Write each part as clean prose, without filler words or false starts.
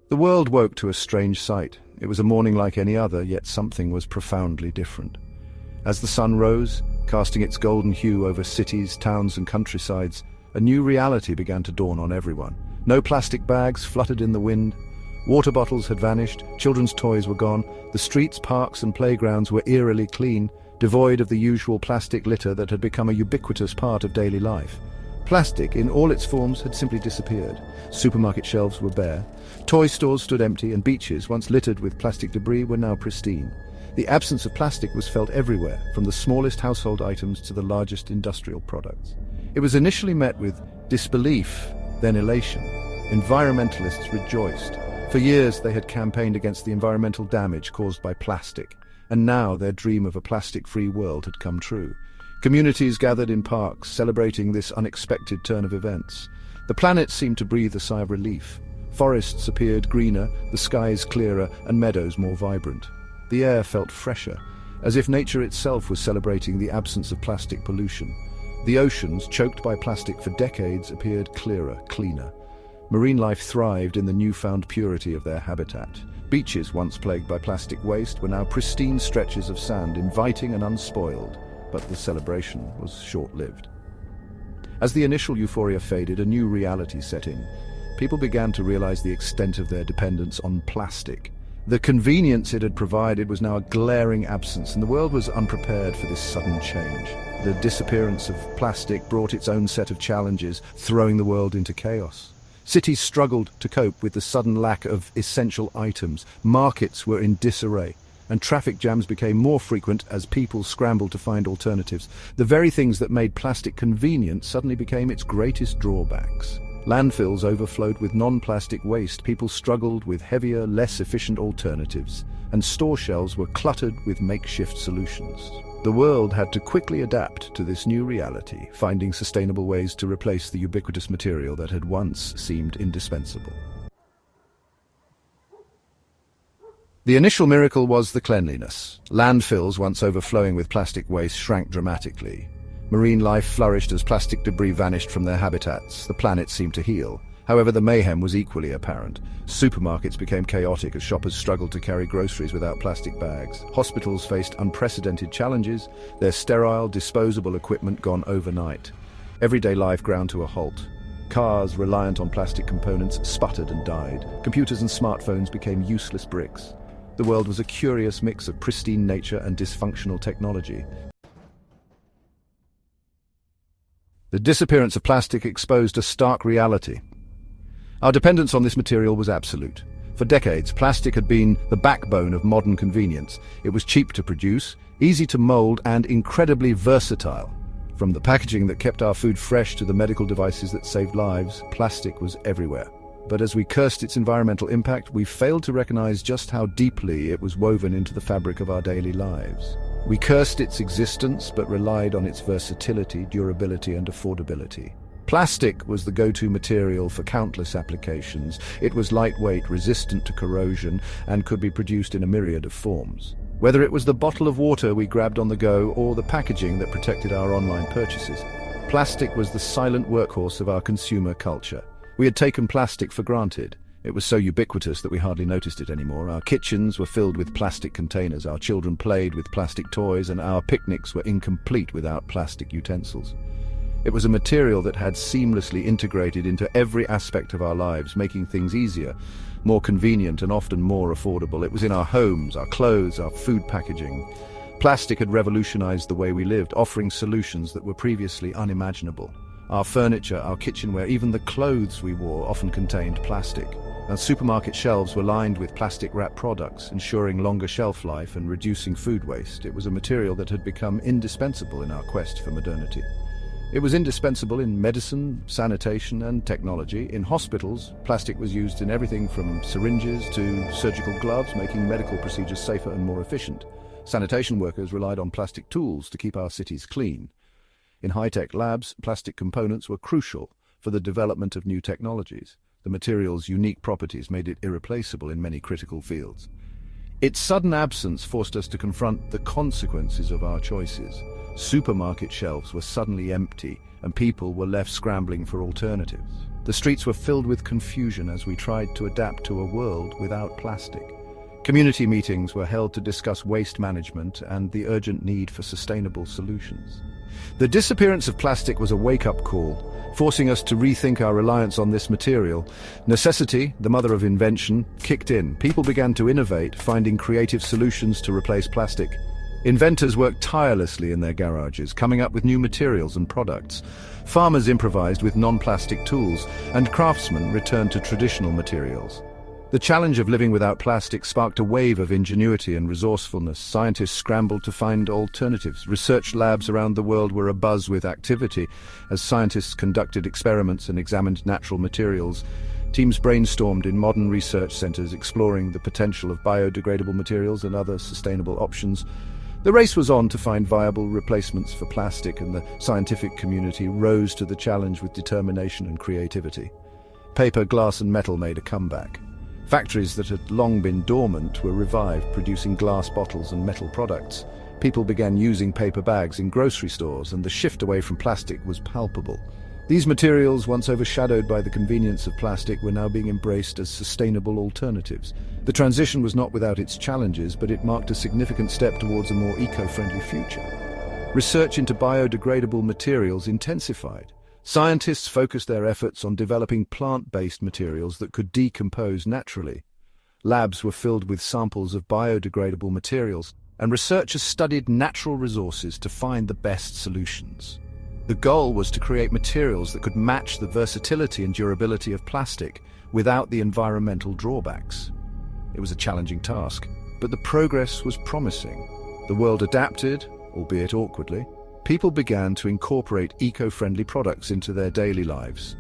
The world woke to a strange sight. It was a morning like any other, yet something was profoundly different. As the sun rose, casting its golden hue over cities, towns and countrysides, a new reality began to dawn on everyone. No plastic bags fluttered in the wind. Water bottles had vanished, children's toys were gone, the streets, parks and playgrounds were eerily clean, devoid of the usual plastic litter that had become a ubiquitous part of daily life. Plastic, in all its forms, had simply disappeared. Supermarket shelves were bare, toy stores stood empty, and beaches, once littered with plastic debris, were now pristine. The absence of plastic was felt everywhere, from the smallest household items to the largest industrial products. It was initially met with disbelief, then elation. Environmentalists rejoiced. For years they had campaigned against the environmental damage caused by plastic, and now their dream of a plastic-free world had come true. Communities gathered in parks, celebrating this unexpected turn of events. The planet seemed to breathe a sigh of relief. Forests appeared greener, the skies clearer, and meadows more vibrant. The air felt fresher, as if nature itself was celebrating the absence of plastic pollution. The oceans, choked by plastic for decades, appeared clearer, cleaner. Marine life thrived in the newfound purity of their habitat. Beaches, once plagued by plastic waste, were now pristine stretches of sand, inviting and unspoiled. But the celebration was short-lived. As the initial euphoria faded, a new reality set in. People began to realize the extent of their dependence on plastic. The convenience it had provided was now a glaring absence, and the world was unprepared for this sudden change. The disappearance of plastic brought its own set of challenges, throwing the world into chaos. Cities struggled to cope with the sudden lack of essential items. Markets were in disarray, and traffic jams became more frequent as people scrambled to find alternatives. The very things that made plastic convenient suddenly became its greatest drawbacks. Landfills overflowed with non-plastic waste, people struggled with heavier, less efficient alternatives, and store shelves were cluttered with makeshift solutions. The world had to quickly adapt to this new reality, finding sustainable ways to replace the ubiquitous material that had once seemed indispensable. The initial miracle was the cleanliness. Landfills, once overflowing with plastic waste, shrank dramatically. Marine life flourished as plastic debris vanished from their habitats. The planet seemed to heal. However, the mayhem was equally apparent. Supermarkets became chaotic as shoppers struggled to carry groceries without plastic bags. Hospitals faced unprecedented challenges, their sterile, disposable equipment gone overnight. Everyday life ground to a halt. Cars, reliant on plastic components, sputtered and died. Computers and smartphones became useless bricks. The world was a curious mix of pristine nature and dysfunctional technology. The disappearance of plastic exposed a stark reality. Our dependence on this material was absolute. For decades, plastic had been the backbone of modern convenience. It was cheap to produce, easy to mold, and incredibly versatile. From the packaging that kept our food fresh to the medical devices that saved lives, plastic was everywhere. But as we cursed its environmental impact, we failed to recognize just how deeply it was woven into the fabric of our daily lives. We cursed its existence, but relied on its versatility, durability, and affordability. Plastic was the go-to material for countless applications. It was lightweight, resistant to corrosion, and could be produced in a myriad of forms. Whether it was the bottle of water we grabbed on the go or the packaging that protected our online purchases, plastic was the silent workhorse of our consumer culture. We had taken plastic for granted. It was so ubiquitous that we hardly noticed it anymore. Our kitchens were filled with plastic containers, our children played with plastic toys, and our picnics were incomplete without plastic utensils. It was a material that had seamlessly integrated into every aspect of our lives, making things easier, more convenient, and often more affordable. It was in our homes, our clothes, our food packaging. Plastic had revolutionized the way we lived, offering solutions that were previously unimaginable. Our furniture, our kitchenware, even the clothes we wore often contained plastic. Our supermarket shelves were lined with plastic-wrapped products, ensuring longer shelf life and reducing food waste. It was a material that had become indispensable in our quest for modernity. It was indispensable in medicine, sanitation, and technology. In hospitals, plastic was used in everything from syringes to surgical gloves, making medical procedures safer and more efficient. Sanitation workers relied on plastic tools to keep our cities clean. In high-tech labs, plastic components were crucial for the development of new technologies. The material's unique properties made it irreplaceable in many critical fields. Its sudden absence forced us to confront the consequences of our choices. Supermarket shelves were suddenly empty, and people were left scrambling for alternatives. The streets were filled with confusion as we tried to adapt to a world without plastic. Community meetings were held to discuss waste management and the urgent need for sustainable solutions. The disappearance of plastic was a wake-up call, forcing us to rethink our reliance on this material. Necessity, the mother of invention, kicked in. People began to innovate, finding creative solutions to replace plastic. Inventors worked tirelessly in their garages, coming up with new materials and products. Farmers improvised with non-plastic tools, and craftsmen returned to traditional materials. The challenge of living without plastic sparked a wave of ingenuity and resourcefulness. Scientists scrambled to find alternatives. Research labs around the world were abuzz with activity as scientists conducted experiments and examined natural materials. Teams brainstormed in modern research centers, exploring the potential of biodegradable materials and other sustainable options. The race was on to find viable replacements for plastic, and the scientific community rose to the challenge with determination and creativity. Paper, glass, and metal made a comeback. Factories that had long been dormant were revived, producing glass bottles and metal products. People began using paper bags in grocery stores, and the shift away from plastic was palpable. These materials, once overshadowed by the convenience of plastic, were now being embraced as sustainable alternatives. The transition was not without its challenges, but it marked a significant step towards a more eco-friendly future. Research into biodegradable materials intensified. Scientists focused their efforts on developing plant-based materials that could decompose naturally. Labs were filled with samples of biodegradable materials, and researchers studied natural resources to find the best solutions. The goal was to create materials that could match the versatility and durability of plastic without the environmental drawbacks. It was a challenging task, but the progress was promising. The world adapted, albeit awkwardly. People began to incorporate eco-friendly products into their daily lives.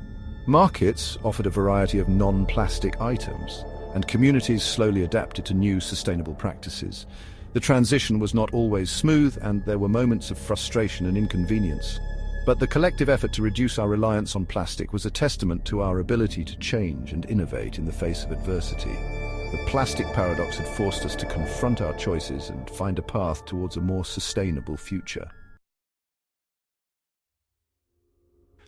Markets offered a variety of non-plastic items, and communities slowly adapted to new sustainable practices. The transition was not always smooth, and there were moments of frustration and inconvenience. But the collective effort to reduce our reliance on plastic was a testament to our ability to change and innovate in the face of adversity. The plastic paradox had forced us to confront our choices and find a path towards a more sustainable future.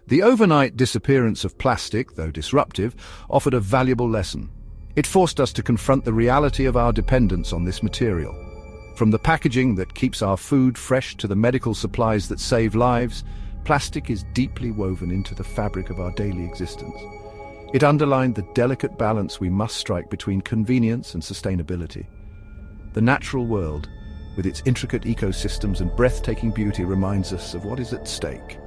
The overnight disappearance of plastic, though disruptive, offered a valuable lesson. It forced us to confront the reality of our dependence on this material. From the packaging that keeps our food fresh to the medical supplies that save lives, plastic is deeply woven into the fabric of our daily existence. It underlined the delicate balance we must strike between convenience and sustainability. The natural world, with its intricate ecosystems and breathtaking beauty, reminds us of what is at stake.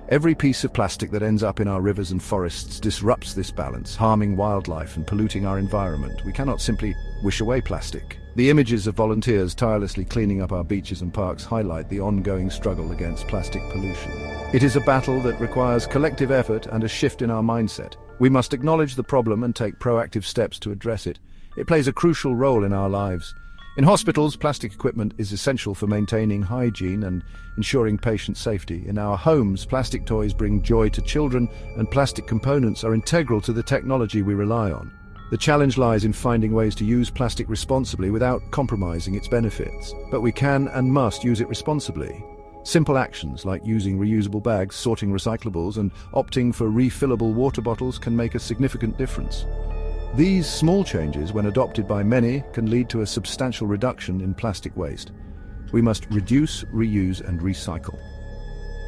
Every piece of plastic that ends up in our rivers and forests disrupts this balance, harming wildlife and polluting our environment. We cannot simply wish away plastic. The images of volunteers tirelessly cleaning up our beaches and parks highlight the ongoing struggle against plastic pollution. It is a battle that requires collective effort and a shift in our mindset. We must acknowledge the problem and take proactive steps to address it. It plays a crucial role in our lives. In hospitals, plastic equipment is essential for maintaining hygiene and ensuring patient safety. In our homes, plastic toys bring joy to children, and plastic components are integral to the technology we rely on. The challenge lies in finding ways to use plastic responsibly without compromising its benefits. But we can and must use it responsibly. Simple actions like using reusable bags, sorting recyclables, and opting for refillable water bottles can make a significant difference. These small changes, when adopted by many, can lead to a substantial reduction in plastic waste. We must reduce, reuse, and recycle.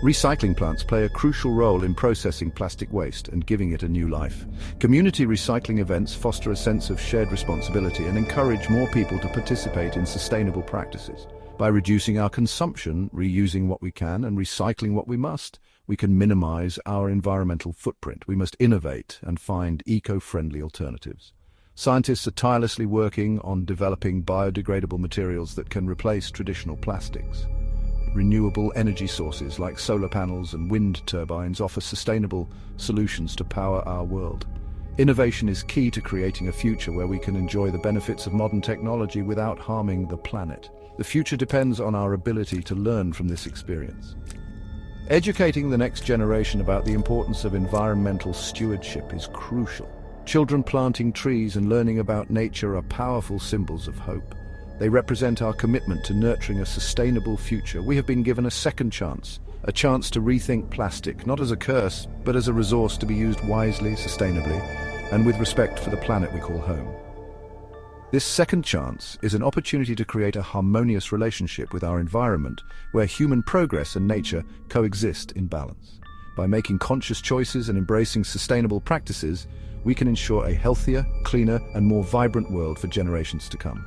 Recycling plants play a crucial role in processing plastic waste and giving it a new life. Community recycling events foster a sense of shared responsibility and encourage more people to participate in sustainable practices. By reducing our consumption, reusing what we can, and recycling what we must, we can minimize our environmental footprint. We must innovate and find eco-friendly alternatives. Scientists are tirelessly working on developing biodegradable materials that can replace traditional plastics. Renewable energy sources like solar panels and wind turbines offer sustainable solutions to power our world. Innovation is key to creating a future where we can enjoy the benefits of modern technology without harming the planet. The future depends on our ability to learn from this experience. Educating the next generation about the importance of environmental stewardship is crucial. Children planting trees and learning about nature are powerful symbols of hope. They represent our commitment to nurturing a sustainable future. We have been given a second chance, a chance to rethink plastic, not as a curse, but as a resource to be used wisely, sustainably, and with respect for the planet we call home. This second chance is an opportunity to create a harmonious relationship with our environment, where human progress and nature coexist in balance. By making conscious choices and embracing sustainable practices, we can ensure a healthier, cleaner, and more vibrant world for generations to come.